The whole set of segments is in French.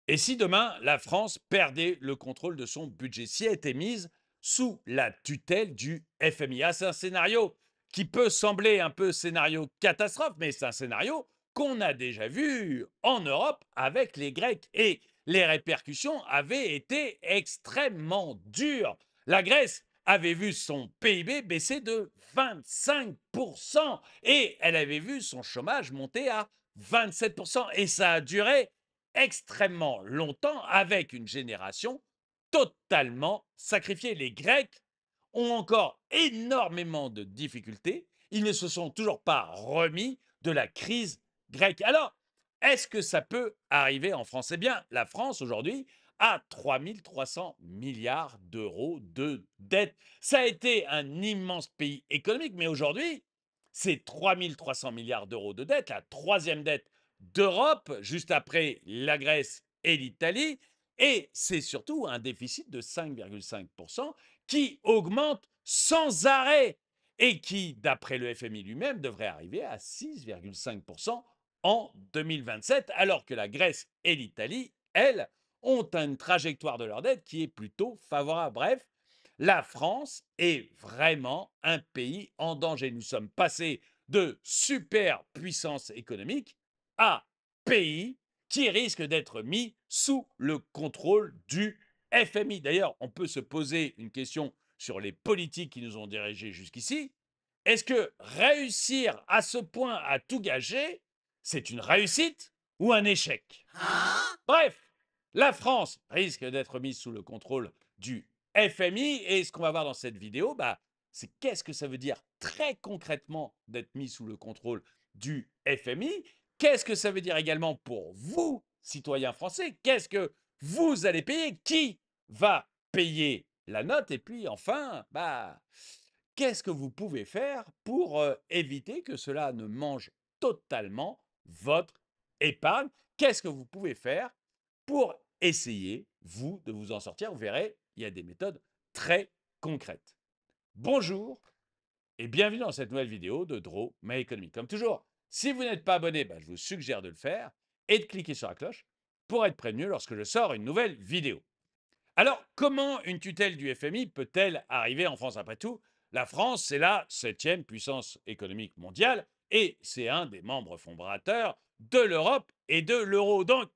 Et si demain, la France perdait le contrôle de son budget, si elle était mise sous la tutelle du FMI? Ah, c'est un scénario qui peut sembler un peu scénario catastrophe, mais c'est un scénario qu'on a déjà vu en Europe avec les Grecs. Et les répercussions avaient été extrêmement dures. La Grèce avait vu son PIB baisser de 25% et elle avait vu son chômage monter à 27%. Et ça a duré extrêmement longtemps avec une génération totalement sacrifiée. Les Grecs ont encore énormément de difficultés. Ils ne se sont toujours pas remis de la crise grecque. Alors, est-ce que ça peut arriver en France? Eh bien, la France aujourd'hui a 3 300 milliards d'euros de dette. Ça a été un immense pays économique, mais aujourd'hui, c'est 3 300 milliards d'euros de dette, la troisième dette d'Europe, juste après la Grèce et l'Italie. Et c'est surtout un déficit de 5,5% qui augmente sans arrêt et qui, d'après le FMI lui-même, devrait arriver à 6,5% en 2027, alors que la Grèce et l'Italie, elles, ont une trajectoire de leur dette qui est plutôt favorable. Bref, la France est vraiment un pays en danger. Nous sommes passés de superpuissance économique à pays qui risque d'être mis sous le contrôle du FMI. D'ailleurs, on peut se poser une question sur les politiques qui nous ont dirigés jusqu'ici. Est-ce que réussir à ce point à tout gager, c'est une réussite ou un échec? Bref, la France risque d'être mise sous le contrôle du FMI et ce qu'on va voir dans cette vidéo, c'est qu'est-ce que ça veut dire très concrètement d'être mis sous le contrôle du FMI? Qu'est-ce que ça veut dire également pour vous, citoyens français? Qu'est-ce que vous allez payer? Qui va payer la note? Et puis enfin, qu'est-ce que vous pouvez faire pour éviter que cela ne mange totalement votre épargne? Qu'est-ce que vous pouvez faire pour essayer, vous, de vous en sortir? Vous verrez, il y a des méthodes très concrètes. Bonjour et bienvenue dans cette nouvelle vidéo de Draw My Economy. Comme toujours, si vous n'êtes pas abonné, je vous suggère de le faire et de cliquer sur la cloche pour être prévenu lorsque je sors une nouvelle vidéo. Alors, comment une tutelle du FMI peut-elle arriver en France? Après tout, la France, c'est la septième puissance économique mondiale et c'est un des membres fondateurs de l'Europe et de l'euro. Donc,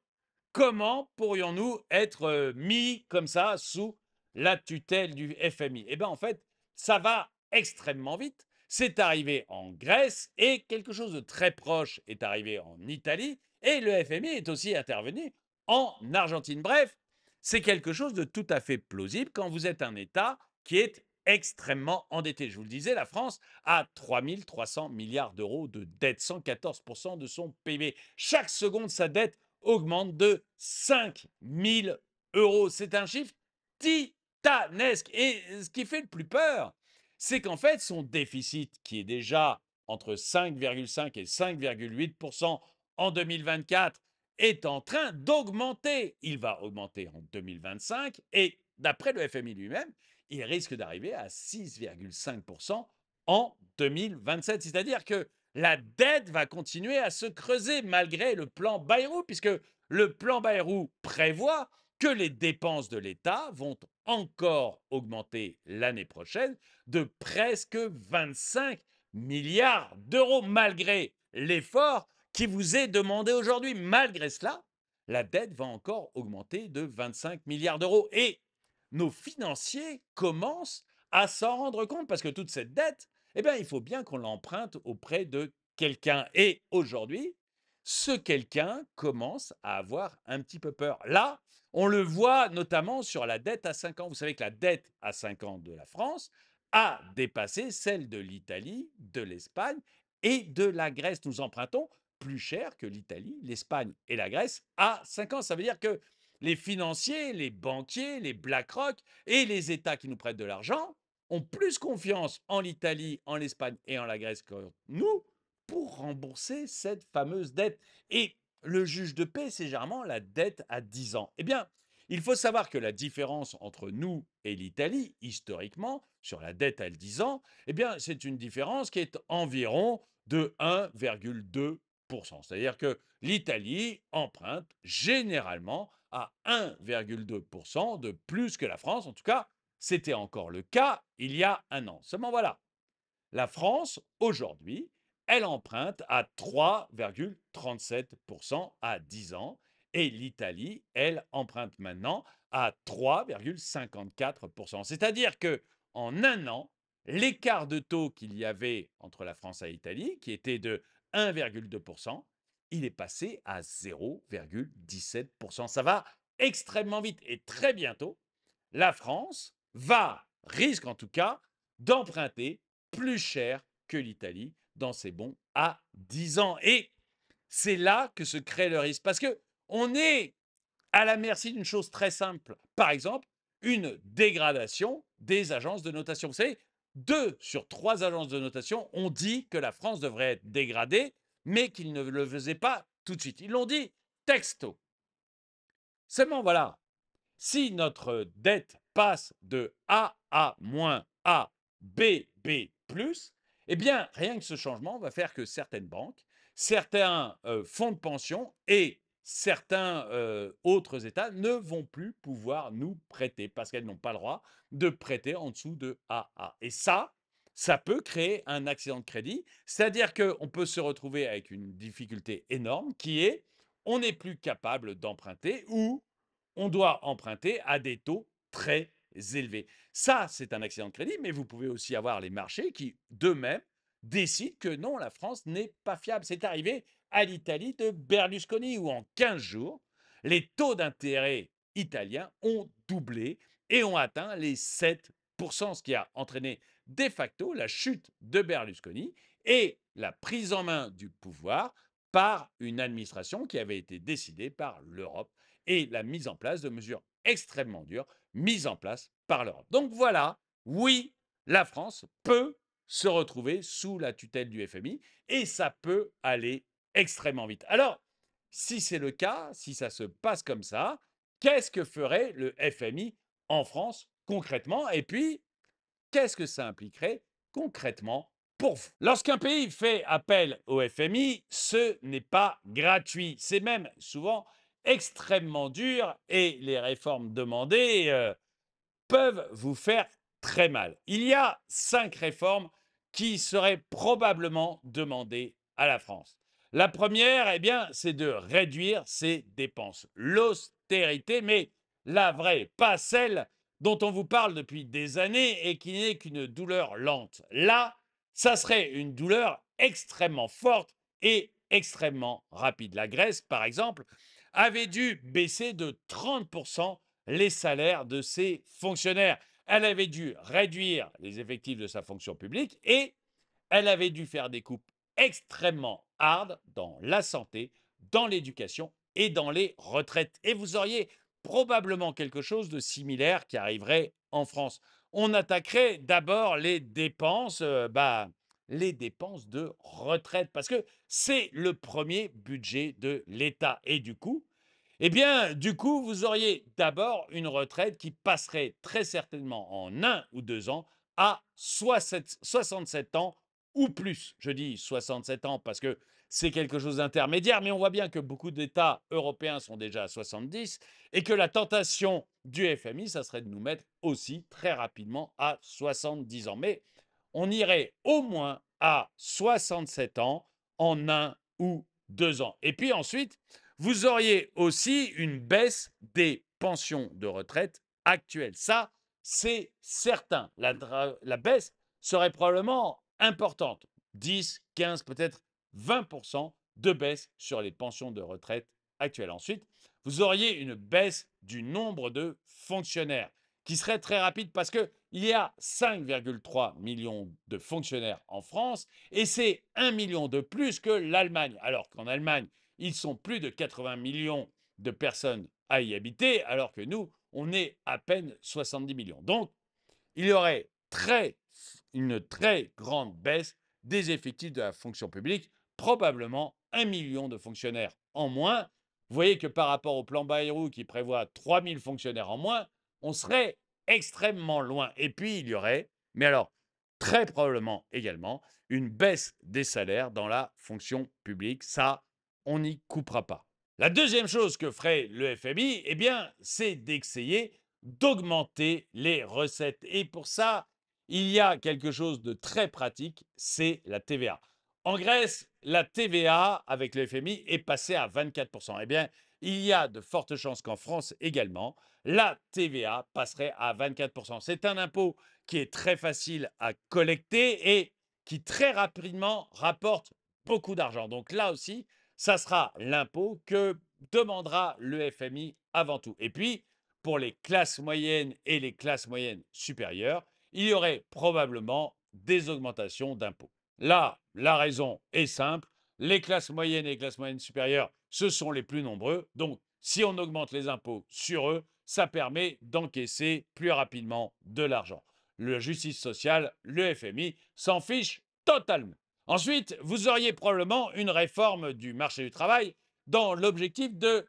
comment pourrions-nous être mis comme ça sous la tutelle du FMI? Eh bien, en fait, ça va extrêmement vite. C'est arrivé en Grèce et quelque chose de très proche est arrivé en Italie et le FMI est aussi intervenu en Argentine. Bref, c'est quelque chose de tout à fait plausible quand vous êtes un État qui est extrêmement endetté. Je vous le disais, la France a 3 300 milliards d'euros de dette, 114% de son PIB. Chaque seconde, sa dette augmente de 5 000 euros. C'est un chiffre titanesque. Et ce qui fait le plus peur, c'est qu'en fait, son déficit, qui est déjà entre 5,5 et 5,8% en 2024, est en train d'augmenter. Il va augmenter en 2025 et d'après le FMI lui-même, il risque d'arriver à 6,5% en 2027. C'est-à-dire que la dette va continuer à se creuser malgré le plan Bayrou, puisque le plan Bayrou prévoit que les dépenses de l'État vont encore augmenter l'année prochaine de presque 25 milliards d'euros, malgré l'effort qui vous est demandé aujourd'hui. Malgré cela, la dette va encore augmenter de 25 milliards d'euros. Et nos financiers commencent à s'en rendre compte parce que toute cette dette, il faut bien qu'on l'emprunte auprès de quelqu'un. Et aujourd'hui, ce quelqu'un commence à avoir un petit peu peur. Là, on le voit notamment sur la dette à 5 ans. Vous savez que la dette à 5 ans de la France a dépassé celle de l'Italie, de l'Espagne et de la Grèce. Nous empruntons plus cher que l'Italie, l'Espagne et la Grèce à 5 ans. Ça veut dire que les financiers, les banquiers, les BlackRock et les États qui nous prêtent de l'argent ont plus confiance en l'Italie, en l'Espagne et en la Grèce que nous pour rembourser cette fameuse dette. Et le juge de paix, c'est généralement la dette à 10 ans. Eh bien, il faut savoir que la différence entre nous et l'Italie, historiquement, sur la dette à 10 ans, c'est une différence qui est environ de 1,2%. C'est-à-dire que l'Italie emprunte généralement à 1,2% de plus que la France. En tout cas, c'était encore le cas il y a un an. Seulement voilà, la France, aujourd'hui, elle emprunte à 3,37% à 10 ans et l'Italie, elle emprunte maintenant à 3,54%. C'est-à-dire que en un an, l'écart de taux qu'il y avait entre la France et l'Italie, qui était de 1,2%, il est passé à 0,17%. Ça va extrêmement vite et très bientôt, la France risque en tout cas, d'emprunter plus cher que l'Italie dans ses bons à 10 ans. Et c'est là que se crée le risque. Parce que on est à la merci d'une chose très simple. Par exemple, une dégradation des agences de notation. Vous savez, 2 sur 3 agences de notation ont dit que la France devrait être dégradée, mais qu'ils ne le faisaient pas tout de suite. Ils l'ont dit texto. Seulement voilà, si notre dette passe de A à moins A, B, B plus, eh bien, rien que ce changement va faire que certaines banques, certains fonds de pension et certains autres États ne vont plus pouvoir nous prêter parce qu'elles n'ont pas le droit de prêter en dessous de AA. Et ça peut créer un accident de crédit, c'est-à-dire qu'on peut se retrouver avec une difficulté énorme qui est on n'est plus capable d'emprunter ou on doit emprunter à des taux très élevés. Ça, c'est un accident de crédit, mais vous pouvez aussi avoir les marchés qui, d'eux-mêmes, décident que non, la France n'est pas fiable. C'est arrivé à l'Italie de Berlusconi, où en 15 jours, les taux d'intérêt italiens ont doublé et ont atteint les 7%, ce qui a entraîné de facto la chute de Berlusconi et la prise en main du pouvoir par une administration qui avait été décidée par l'Europe et la mise en place de mesures extrêmement dures mises en place par l'Europe. Donc voilà, oui, la France peut se retrouver sous la tutelle du FMI et ça peut aller extrêmement vite. Alors, si c'est le cas, si ça se passe comme ça, qu'est-ce que ferait le FMI en France concrètement? Et puis, qu'est-ce que ça impliquerait concrètement pour vous? Lorsqu'un pays fait appel au FMI, ce n'est pas gratuit. C'est même souvent extrêmement dur et les réformes demandées peuvent vous faire très mal. Il y a 5 réformes qui seraient probablement demandées à la France. La première, eh bien, c'est de réduire ses dépenses. L'austérité, mais la vraie, pas celle dont on vous parle depuis des années et qui n'est qu'une douleur lente. Là, ça serait une douleur extrêmement forte et extrêmement rapide. La Grèce, par exemple, avait dû baisser de 30% les salaires de ses fonctionnaires. Elle avait dû réduire les effectifs de sa fonction publique et elle avait dû faire des coupes extrêmement hard dans la santé, dans l'éducation et dans les retraites. Et vous auriez probablement quelque chose de similaire qui arriverait en France. On attaquerait d'abord les dépenses de retraite parce que c'est le premier budget de l'État. Et du coup, vous auriez d'abord une retraite qui passerait très certainement en 1 ou 2 ans à 67 ans ou plus. Je dis 67 ans parce que c'est quelque chose d'intermédiaire, mais on voit bien que beaucoup d'États européens sont déjà à 70 et que la tentation du FMI, ça serait de nous mettre aussi très rapidement à 70 ans. Mais on irait au moins à 67 ans en 1 ou 2 ans. Et puis ensuite, vous auriez aussi une baisse des pensions de retraite actuelles. Ça, c'est certain. La baisse serait probablement importante. 10, 15, peut-être 20% de baisse sur les pensions de retraite actuelles. Ensuite, vous auriez une baisse du nombre de fonctionnaires qui serait très rapide parce qu'il y a 5,3 millions de fonctionnaires en France et c'est 1 million de plus que l'Allemagne. Alors qu'en Allemagne, ils sont plus de 80 millions de personnes à y habiter, alors que nous, on est à peine 70 millions. Donc, il y aurait une très grande baisse des effectifs de la fonction publique, probablement 1 million de fonctionnaires en moins. Vous voyez que par rapport au plan Bayrou qui prévoit 3 000 fonctionnaires en moins, on serait extrêmement loin. Et puis, il y aurait, mais alors très probablement également, une baisse des salaires dans la fonction publique. Ça, on n'y coupera pas. La deuxième chose que ferait le FMI, eh bien, c'est d'essayer d'augmenter les recettes. Et pour ça, il y a quelque chose de très pratique, c'est la TVA. En Grèce, la TVA avec le FMI est passée à 24%. Eh bien, il y a de fortes chances qu'en France également, la TVA passerait à 24%. C'est un impôt qui est très facile à collecter et qui très rapidement rapporte beaucoup d'argent. Donc là aussi, ça sera l'impôt que demandera le FMI avant tout. Et puis, pour les classes moyennes et les classes moyennes supérieures, il y aurait probablement des augmentations d'impôts. Là, la raison est simple. Les classes moyennes et les classes moyennes supérieures, ce sont les plus nombreux. Donc, si on augmente les impôts sur eux, ça permet d'encaisser plus rapidement de l'argent. La justice sociale, le FMI s'en fiche totalement. Ensuite, vous auriez probablement une réforme du marché du travail dans l'objectif de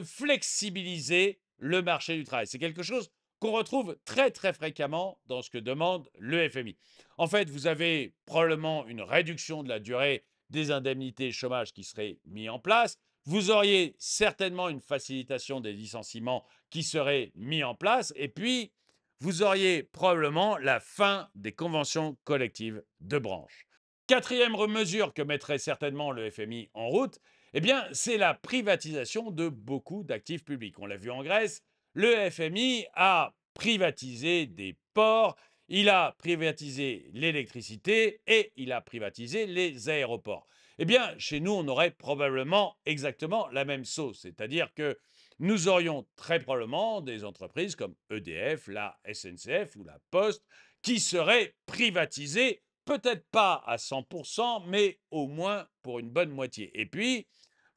flexibiliser le marché du travail. C'est quelque chose qu'on retrouve très très fréquemment dans ce que demande le FMI. En fait, vous avez probablement une réduction de la durée des indemnités chômage qui serait mise en place. Vous auriez certainement une facilitation des licenciements qui serait mise en place. Et puis, vous auriez probablement la fin des conventions collectives de branche. Quatrième mesure que mettrait certainement le FMI en route, eh bien, c'est la privatisation de beaucoup d'actifs publics. On l'a vu en Grèce, le FMI a privatisé des ports, il a privatisé l'électricité et il a privatisé les aéroports. Eh bien, chez nous, on aurait probablement exactement la même sauce, c'est-à-dire que nous aurions très probablement des entreprises comme EDF, la SNCF ou la Poste qui seraient privatisées, peut-être pas à 100%, mais au moins pour une bonne moitié. Et puis,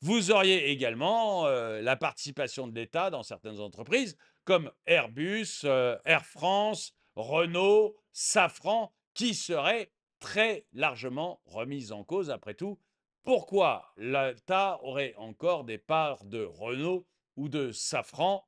vous auriez également la participation de l'État dans certaines entreprises comme Airbus, Air France, Renault, Safran, qui seraient très largement remises en cause. Après tout, pourquoi l'État aurait encore des parts de Renault ou de Safran?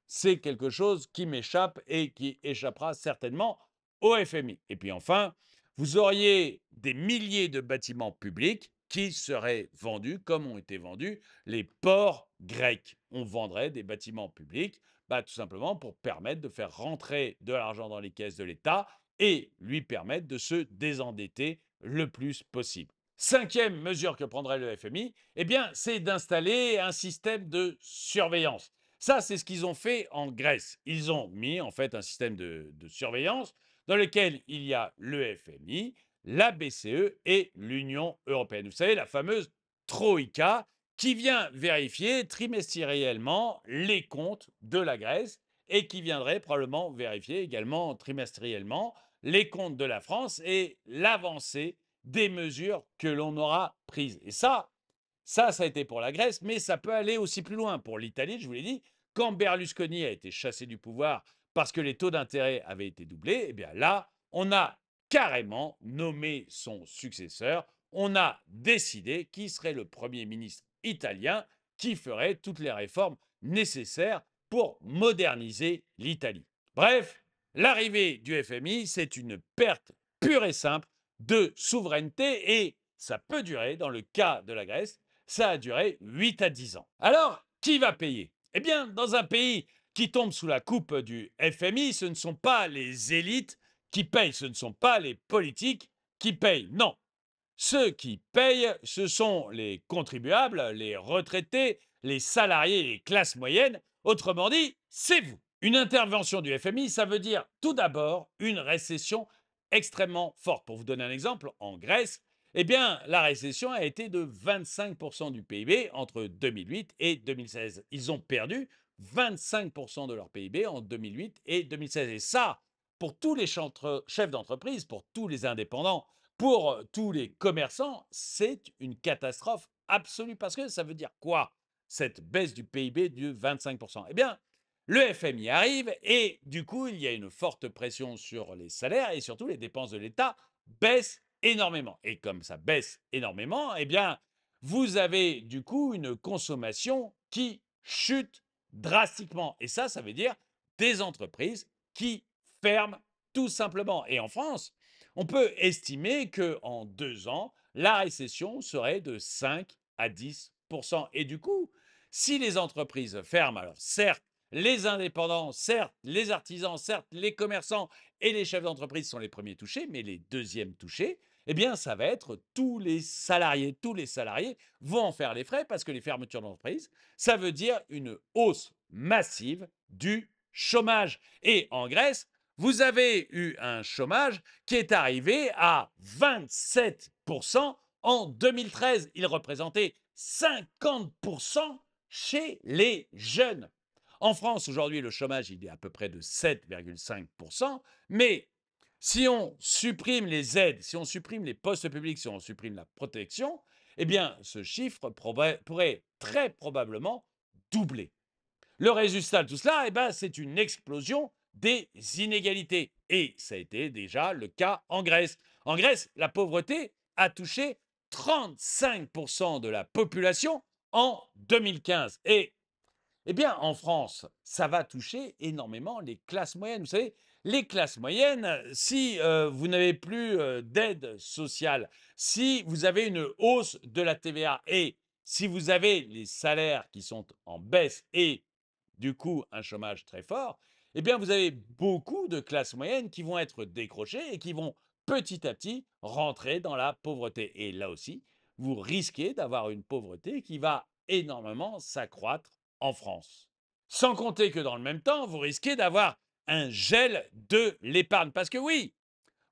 C'est quelque chose qui m'échappe et qui échappera certainement au FMI. Et puis enfin, vous auriez des milliers de bâtiments publics qui seraient vendus comme ont été vendus les ports grecs. On vendrait des bâtiments publics tout simplement pour permettre de faire rentrer de l'argent dans les caisses de l'État et lui permettre de se désendetter le plus possible. Cinquième mesure que prendrait le FMI, eh bien, c'est d'installer un système de surveillance. Ça, c'est ce qu'ils ont fait en Grèce. Ils ont mis en fait un système de surveillance dans lequel il y a le FMI, la BCE et l'Union européenne. Vous savez, la fameuse Troïka qui vient vérifier trimestriellement les comptes de la Grèce et qui viendrait probablement vérifier également trimestriellement les comptes de la France et l'avancée des mesures que l'on aura prises. Et ça a été pour la Grèce, mais ça peut aller aussi plus loin. Pour l'Italie, je vous l'ai dit, quand Berlusconi a été chassé du pouvoir parce que les taux d'intérêt avaient été doublés, eh bien là, on a carrément nommé son successeur. On a décidé qui serait le Premier ministre italien qui ferait toutes les réformes nécessaires pour moderniser l'Italie. Bref, l'arrivée du FMI, c'est une perte pure et simple de souveraineté et ça peut durer, dans le cas de la Grèce, ça a duré 8 à 10 ans. Alors, qui va payer? Eh bien, dans un pays qui tombe sous la coupe du FMI, ce ne sont pas les élites qui payent, ce ne sont pas les politiques qui payent. Non, ceux qui payent, ce sont les contribuables, les retraités, les salariés, les classes moyennes. Autrement dit, c'est vous. Une intervention du FMI, ça veut dire tout d'abord une récession extrêmement forte. Pour vous donner un exemple, en Grèce, eh bien, la récession a été de 25% du PIB entre 2008 et 2016. Ils ont perdu 25% de leur PIB en 2008 et 2016. Et ça, pour tous les chefs d'entreprise, pour tous les indépendants, pour tous les commerçants, c'est une catastrophe absolue. Parce que ça veut dire quoi, cette baisse du PIB de 25%? Eh bien, le FMI arrive et du coup, il y a une forte pression sur les salaires et surtout les dépenses de l'État baissent énormément. Et comme ça baisse énormément, eh bien, vous avez du coup une consommation qui chute drastiquement. Et ça veut dire des entreprises qui ferment tout simplement. Et en France, on peut estimer qu'en 2 ans, la récession serait de 5 à 10%. Et du coup, Si les entreprises ferment, alors certes, les indépendants, certes, les artisans, certes, les commerçants et les chefs d'entreprise sont les premiers touchés, mais les deuxièmes touchés, eh bien, ça va être tous les salariés. Tous les salariés vont en faire les frais parce que les fermetures d'entreprise, ça veut dire une hausse massive du chômage. Et en Grèce, vous avez eu un chômage qui est arrivé à 27% en 2013. Il représentait 50% chez les jeunes. En France, aujourd'hui, le chômage, il est à peu près de 7,5%, mais si on supprime les aides, si on supprime les postes publics, si on supprime la protection, eh bien, ce chiffre pourrait très probablement doubler. Le résultat de tout cela, eh ben, c'est une explosion des inégalités. Et ça a été déjà le cas en Grèce. En Grèce, la pauvreté a touché 35% de la population en 2015. Et eh bien, en France, ça va toucher énormément les classes moyennes. Vous savez, les classes moyennes, si vous n'avez plus d'aide sociale, si vous avez une hausse de la TVA et si vous avez les salaires qui sont en baisse et du coup un chômage très fort, eh bien, vous avez beaucoup de classes moyennes qui vont être décrochées et qui vont petit à petit rentrer dans la pauvreté. Et là aussi, vous risquez d'avoir une pauvreté qui va énormément s'accroître en France. Sans compter que dans le même temps, vous risquez d'avoir un gel de l'épargne. Parce que oui,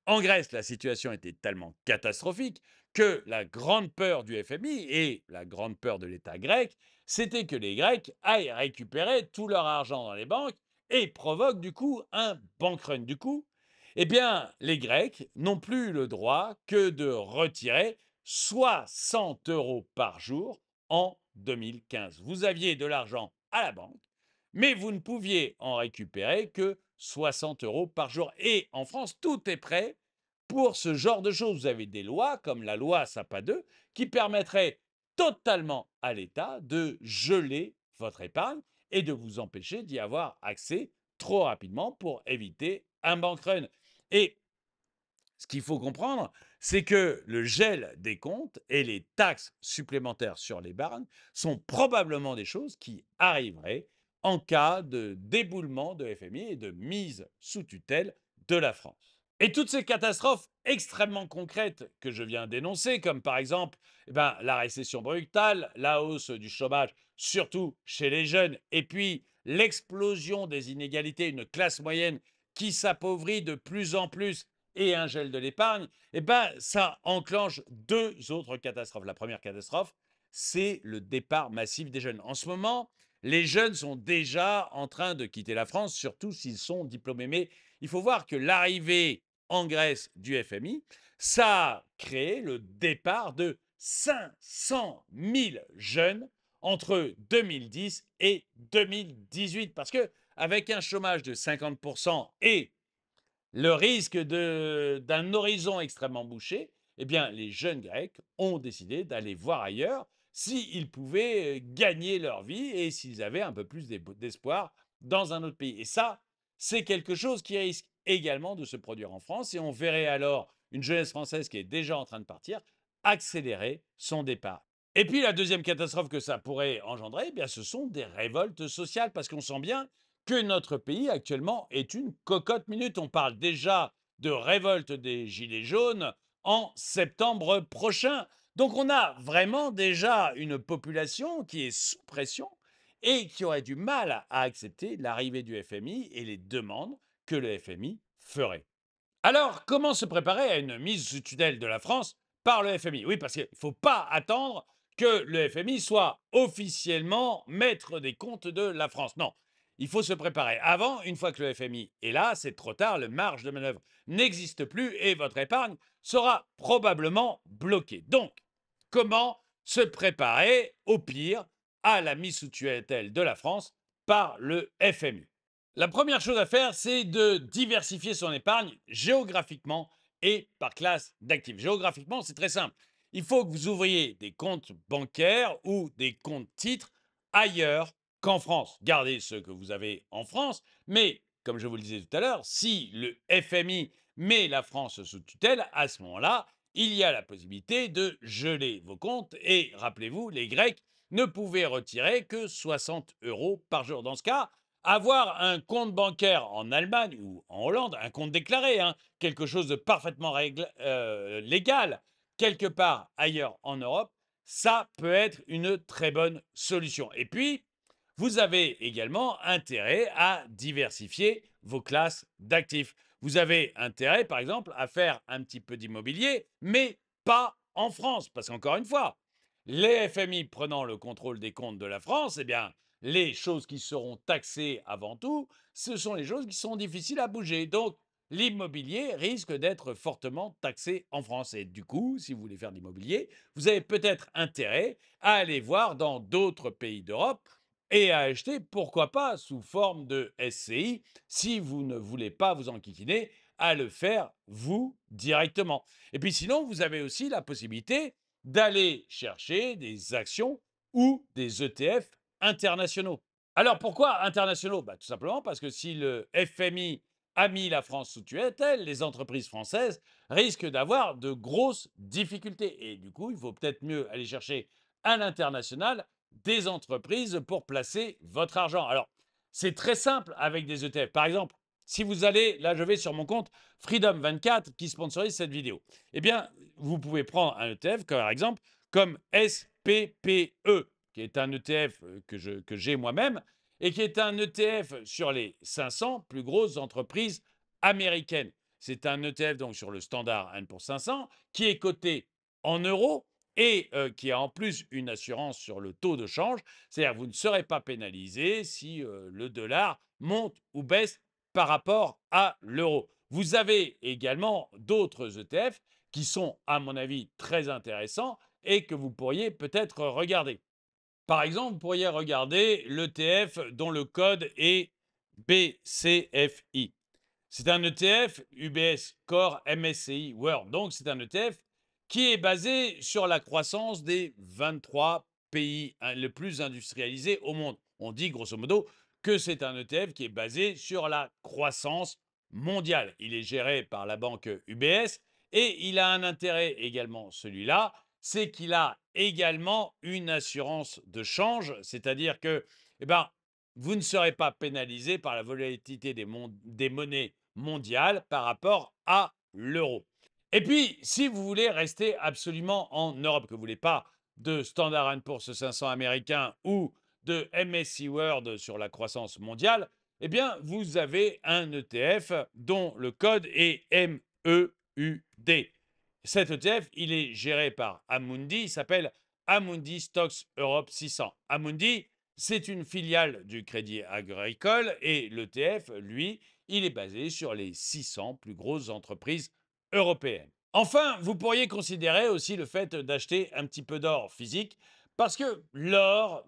en Grèce, la situation était tellement catastrophique que la grande peur du FMI et la grande peur de l'État grec, c'était que les Grecs aillent récupérer tout leur argent dans les banques et provoquent du coup un bank run. Du coup, eh bien, les Grecs n'ont plus le droit que de retirer 60 euros par jour en 2015. Vous aviez de l'argent à la banque, mais vous ne pouviez en récupérer que 60 euros par jour. Et en France, tout est prêt pour ce genre de choses. Vous avez des lois comme la loi Sapin 2 qui permettraient totalement à l'État de geler votre épargne et de vous empêcher d'y avoir accès trop rapidement pour éviter un bank run. Et ce qu'il faut comprendre, c'est que le gel des comptes et les taxes supplémentaires sur l'épargne sont probablement des choses qui arriveraient en cas de déboulement de FMI et de mise sous tutelle de la France. Et toutes ces catastrophes extrêmement concrètes que je viens d'énoncer, comme par exemple la récession brutale, la hausse du chômage, surtout chez les jeunes, et puis l'explosion des inégalités, une classe moyenne qui s'appauvrit de plus en plus et un gel de l'épargne, ça enclenche deux autres catastrophes. La première catastrophe, c'est le départ massif des jeunes. En ce moment, les jeunes sont déjà en train de quitter la France, surtout s'ils sont diplômés. Mais il faut voir que l'arrivée en Grèce du FMI, ça a créé le départ de 500 000 jeunes entre 2010 et 2018. Parce que avec un chômage de 50% et le risque d'un horizon extrêmement bouché, eh bien, les jeunes Grecs ont décidé d'aller voir ailleurs s'ils pouvaient gagner leur vie et s'ils avaient un peu plus d'espoir dans un autre pays. Et ça, c'est quelque chose qui risque également de se produire en France. Et on verrait alors une jeunesse française qui est déjà en train de partir accélérer son départ. Et puis la deuxième catastrophe que ça pourrait engendrer, eh bien, ce sont des révoltes sociales, parce qu'on sent bien que notre pays actuellement est une cocotte minute. On parle déjà de révolte des Gilets jaunes en septembre prochain. Donc on a vraiment déjà une population qui est sous pression et qui aurait du mal à accepter l'arrivée du FMI et les demandes que le FMI ferait. Alors, comment se préparer à une mise sous tutelle de la France par le FMI? Oui, parce qu'il ne faut pas attendre que le FMI soit officiellement maître des comptes de la France. Non, il faut se préparer. Avant, une fois que le FMI est là, c'est trop tard, le marge de manœuvre n'existe plus et votre épargne sera probablement bloquée. Donc, comment se préparer au pire à la mise sous tutelle de la France par le FMI? La première chose à faire, c'est de diversifier son épargne géographiquement et par classe d'actifs. Géographiquement, c'est très simple. Il faut que vous ouvriez des comptes bancaires ou des comptes titres ailleurs qu'en France. Gardez ceux que vous avez en France, mais comme je vous le disais tout à l'heure, si le FMI met la France sous tutelle, à ce moment-là, il y a la possibilité de geler vos comptes. Et rappelez-vous, les Grecs ne pouvez retirer que 60 euros par jour. Dans ce cas, avoir un compte bancaire en Allemagne ou en Hollande, un compte déclaré, hein, quelque chose de parfaitement légal, quelque part ailleurs en Europe, ça peut être une très bonne solution. Et puis, vous avez également intérêt à diversifier vos classes d'actifs. Vous avez intérêt, par exemple, à faire un petit peu d'immobilier, mais pas en France. Parce qu'encore une fois, les FMI prenant le contrôle des comptes de la France, eh bien, les choses qui seront taxées avant tout, ce sont les choses qui sont difficiles à bouger. Donc, l'immobilier risque d'être fortement taxé en France. Et du coup, si vous voulez faire de l'immobilier, vous avez peut-être intérêt à aller voir dans d'autres pays d'Europe et à acheter, pourquoi pas, sous forme de SCI, si vous ne voulez pas vous enquiquiner, à le faire vous directement. Et puis sinon, vous avez aussi la possibilité d'aller chercher des actions ou des ETF internationaux. Alors pourquoi internationaux? Tout simplement parce que si le FMI a mis la France sous tutelle, les entreprises françaises risquent d'avoir de grosses difficultés. Et du coup, il vaut peut-être mieux aller chercher à l'international des entreprises pour placer votre argent. Alors, c'est très simple avec des ETF. Par exemple, si vous allez, là je vais sur mon compte Freedom24 qui sponsorise cette vidéo, eh bien, vous pouvez prendre un ETF, par exemple, comme SPPE, qui est un ETF que j'ai moi-même, et qui est un ETF sur les 500 plus grosses entreprises américaines. C'est un ETF donc sur le standard N pour 500 qui est coté en euros et qui a en plus une assurance sur le taux de change. C'est-à-dire que vous ne serez pas pénalisé si le dollar monte ou baisse par rapport à l'euro. Vous avez également d'autres ETF qui sont, à mon avis, très intéressants et que vous pourriez peut-être regarder. Par exemple, vous pourriez regarder l'ETF dont le code est BCFI. C'est un ETF UBS Core MSCI World. Donc, c'est un ETF qui est basé sur la croissance des 23 pays les plus industrialisés au monde. On dit grosso modo que c'est un ETF qui est basé sur la croissance mondiale. Il est géré par la banque UBS et il a un intérêt également, celui-là, c'est qu'il a également une assurance de change, c'est-à-dire que eh ben, vous ne serez pas pénalisé par la volatilité des monnaies mondiales par rapport à l'euro. Et puis, si vous voulez rester absolument en Europe, que vous ne voulez pas de Standard Poor's 500 américain ou de MSCI World sur la croissance mondiale, eh bien, vous avez un ETF dont le code est MEUD. Cet ETF, il est géré par Amundi, il s'appelle Amundi Stocks Europe 600. Amundi, c'est une filiale du Crédit Agricole et l'ETF, lui, il est basé sur les 600 plus grosses entreprises européennes. Enfin, vous pourriez considérer aussi le fait d'acheter un petit peu d'or physique parce que l'or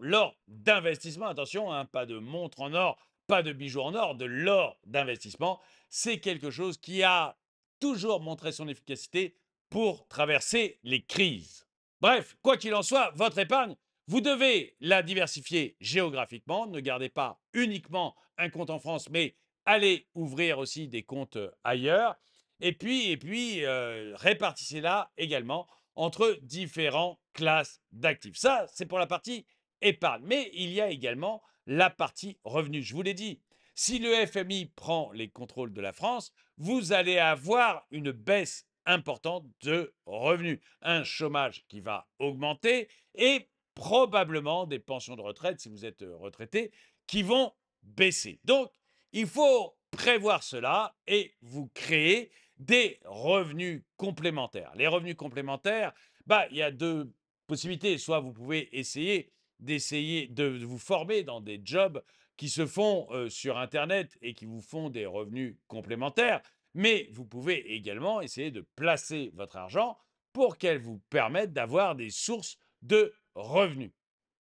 d'investissement, attention, hein, pas de montre en or, pas de bijoux en or, de l'or d'investissement, c'est quelque chose qui a toujours montré son efficacité pour traverser les crises. Bref, quoi qu'il en soit, votre épargne, vous devez la diversifier géographiquement. Ne gardez pas uniquement un compte en France, mais allez ouvrir aussi des comptes ailleurs. Et puis répartissez-la également entre différentes classes d'actifs. Ça, c'est pour la partie épargne. Mais il y a également la partie revenus. Je vous l'ai dit, si le FMI prend les contrôles de la France, vous allez avoir une baisse importante de revenus, un chômage qui va augmenter et probablement des pensions de retraite, si vous êtes retraité, qui vont baisser. Donc, il faut prévoir cela et vous créer des revenus complémentaires. Les revenus complémentaires, il y a deux possibilités. Soit vous pouvez d'essayer de vous former dans des jobs qui se font sur Internet et qui vous font des revenus complémentaires, mais vous pouvez également essayer de placer votre argent pour qu'elle vous permette d'avoir des sources de revenus.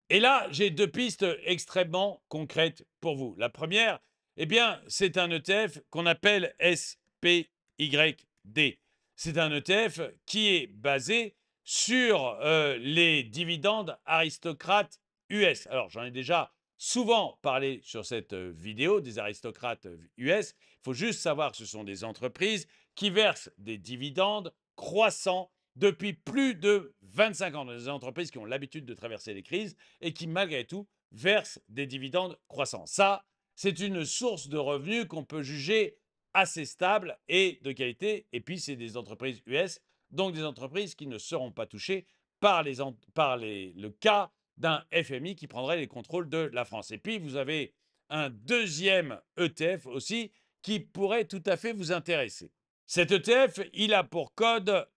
Et là, j'ai deux pistes extrêmement concrètes pour vous. La première, eh bien, c'est un ETF qu'on appelle SPYD. C'est un ETF qui est basé sur les dividendes aristocrates US. Alors, j'en ai déjà souvent parlé sur cette vidéo des aristocrates US. Il faut juste savoir que ce sont des entreprises qui versent des dividendes croissants depuis plus de 25 ans, dans des entreprises qui ont l'habitude de traverser les crises et qui, malgré tout, versent des dividendes croissants. Ça, c'est une source de revenus qu'on peut juger assez stable et de qualité. Et puis, c'est des entreprises US, donc des entreprises qui ne seront pas touchées par, le cas d'un FMI qui prendrait les contrôles de la France. Et puis, vous avez un deuxième ETF aussi qui pourrait tout à fait vous intéresser. Cet ETF, il a pour code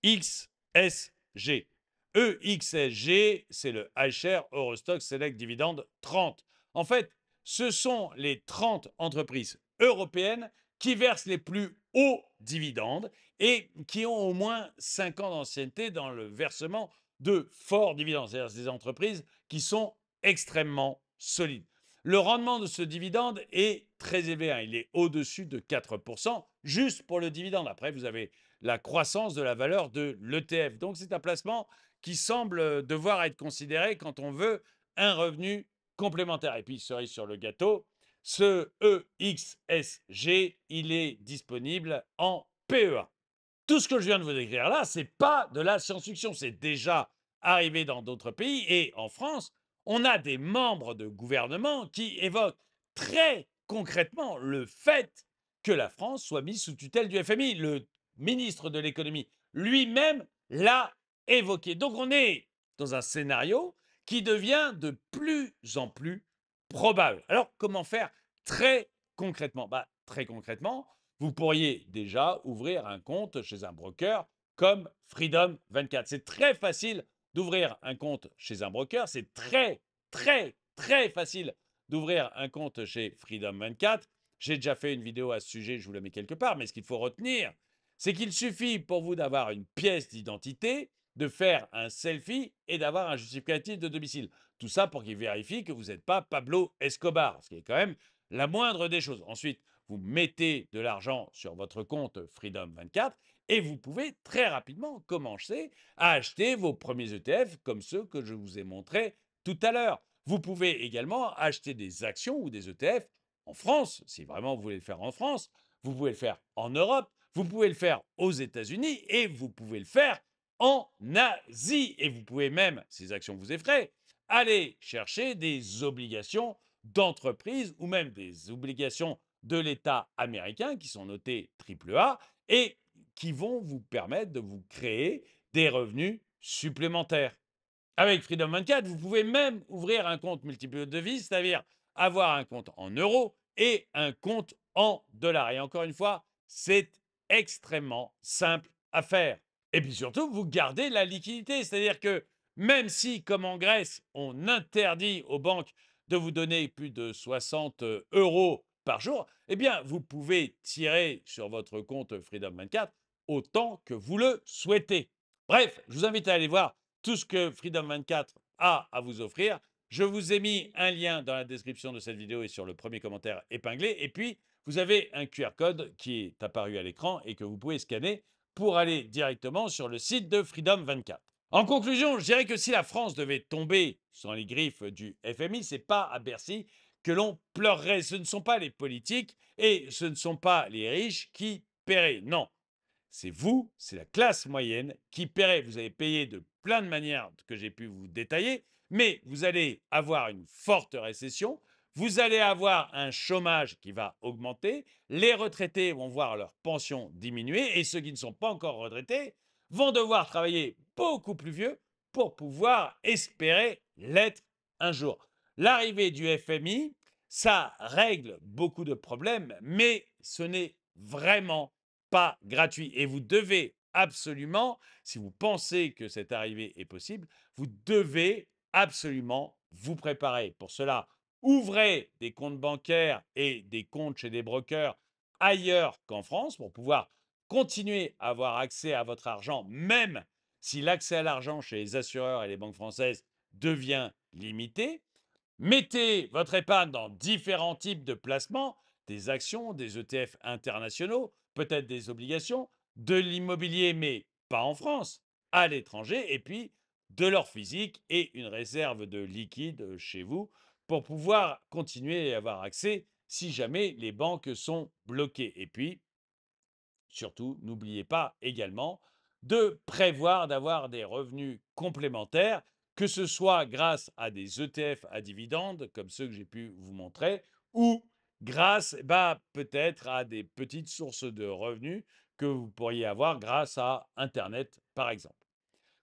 EXSG. EXSG, c'est le iShare Eurostock Select Dividend 30. En fait, ce sont les 30 entreprises européennes qui versent les plus hauts dividendes et qui ont au moins 5 ans d'ancienneté dans le versement de forts dividendes. C'est-à-dire des entreprises qui sont extrêmement solides. Le rendement de ce dividende est très élevé, hein. Il est au-dessus de 4% juste pour le dividende. Après, vous avez la croissance de la valeur de l'ETF. Donc, c'est un placement qui semble devoir être considéré quand on veut un revenu complémentaire. Et puis, cerise sur le gâteau, ce EXSG, il est disponible en PEA. Tout ce que je viens de vous décrire là, ce n'est pas de la science-fiction, c'est déjà arrivé dans d'autres pays. Et en France, on a des membres de gouvernement qui évoquent très concrètement le fait que la France soit mise sous tutelle du FMI. Le ministre de l'économie lui-même l'a évoqué. Donc on est dans un scénario qui devient de plus en plus probable. Alors comment faire très concrètement? Très concrètement, vous pourriez déjà ouvrir un compte chez un broker comme Freedom 24. C'est très facile d'ouvrir un compte chez un broker. C'est très facile d'ouvrir un compte chez Freedom 24. J'ai déjà fait une vidéo à ce sujet, je vous la mets quelque part, mais ce qu'il faut retenir, c'est qu'il suffit pour vous d'avoir une pièce d'identité, de faire un selfie et d'avoir un justificatif de domicile. Tout ça pour qu'il vérifie que vous n'êtes pas Pablo Escobar, ce qui est quand même la moindre des choses. Ensuite, vous mettez de l'argent sur votre compte Freedom 24 et vous pouvez très rapidement commencer à acheter vos premiers ETF comme ceux que je vous ai montrés tout à l'heure. Vous pouvez également acheter des actions ou des ETF en France, si vraiment vous voulez le faire en France. Vous pouvez le faire en Europe, vous pouvez le faire aux États-Unis et vous pouvez le faire en Asie. Et vous pouvez même, si ces actions vous effraient, aller chercher des obligations d'entreprise ou même des obligations de l'État américain qui sont notées AAA et qui vont vous permettre de vous créer des revenus supplémentaires. Avec Freedom 24, vous pouvez même ouvrir un compte multiple devises, c'est-à-dire avoir un compte en euros et un compte en dollars. Et encore une fois, c'est extrêmement simple à faire. Et puis surtout, vous gardez la liquidité, c'est-à-dire que même si, comme en Grèce, on interdit aux banques de vous donner plus de 60 euros par jour, eh bien, vous pouvez tirer sur votre compte Freedom 24 autant que vous le souhaitez. Bref, je vous invite à aller voir tout ce que Freedom 24 a à vous offrir. Je vous ai mis un lien dans la description de cette vidéo et sur le premier commentaire épinglé. Et puis, vous avez un QR code qui est apparu à l'écran et que vous pouvez scanner pour aller directement sur le site de Freedom 24. En conclusion, je dirais que si la France devait tomber sans les griffes du FMI, c'est pas à Bercy que l'on pleurerait. Ce ne sont pas les politiques et ce ne sont pas les riches qui paieraient. Non, c'est vous, c'est la classe moyenne qui paierait. Vous allez payer de plein de manières que j'ai pu vous détailler, mais vous allez avoir une forte récession, vous allez avoir un chômage qui va augmenter, les retraités vont voir leur pension diminuer et ceux qui ne sont pas encore retraités vont devoir travailler beaucoup plus vieux pour pouvoir espérer l'être un jour. L'arrivée du FMI, ça règle beaucoup de problèmes, mais ce n'est vraiment pas gratuit. Et vous devez absolument, si vous pensez que cette arrivée est possible, vous devez absolument vous préparer. Pour cela, ouvrez des comptes bancaires et des comptes chez des brokers ailleurs qu'en France pour pouvoir continuer à avoir accès à votre argent, même si l'accès à l'argent chez les assureurs et les banques françaises devient limité. Mettez votre épargne dans différents types de placements, des actions, des ETF internationaux, peut-être des obligations, de l'immobilier, mais pas en France, à l'étranger, et puis de l'or physique et une réserve de liquide chez vous pour pouvoir continuer à avoir accès si jamais les banques sont bloquées. Et puis, surtout, n'oubliez pas également de prévoir d'avoir des revenus complémentaires, que ce soit grâce à des ETF à dividendes, comme ceux que j'ai pu vous montrer, ou grâce, bah, peut-être à des petites sources de revenus que vous pourriez avoir grâce à Internet, par exemple.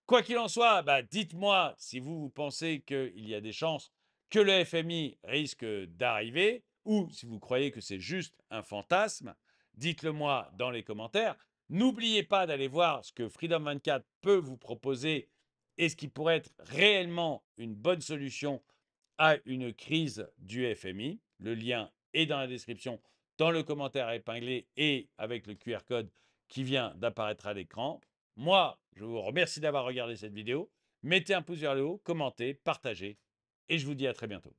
Quoi qu'il en soit, bah, dites-moi si vous pensez qu'il y a des chances que le FMI risque d'arriver ou si vous croyez que c'est juste un fantasme. Dites-le moi dans les commentaires. N'oubliez pas d'aller voir ce que Freedom 24 peut vous proposer et ce qui pourrait être réellement une bonne solution à une crise du FMI. Le lien est dans la description, dans le commentaire épinglé et avec le QR code qui vient d'apparaître à l'écran. Moi, je vous remercie d'avoir regardé cette vidéo. Mettez un pouce vers le haut, commentez, partagez et je vous dis à très bientôt.